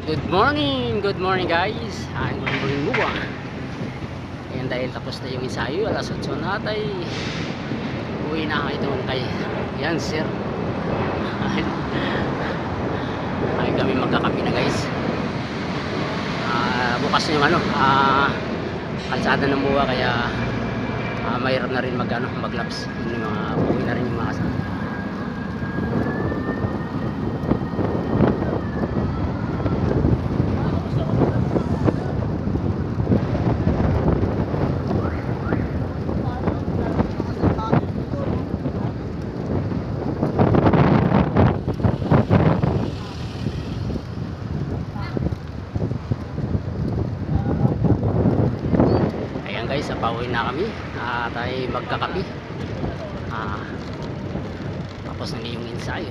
Good morning guys. Good morning buwan. Ayan, dahil tapos na yung ensayo, alas 8 na tay uwi na kayo doon kay yan sir. Ay kami magkakapi na guys. Bukas yung kalsada ng buwa, kaya mahirap na rin maglaps. Yung mga uwi na rin yung mga kasama. Guys, pauwi na kami tayo magkakapi. Tapos na yung ensayo.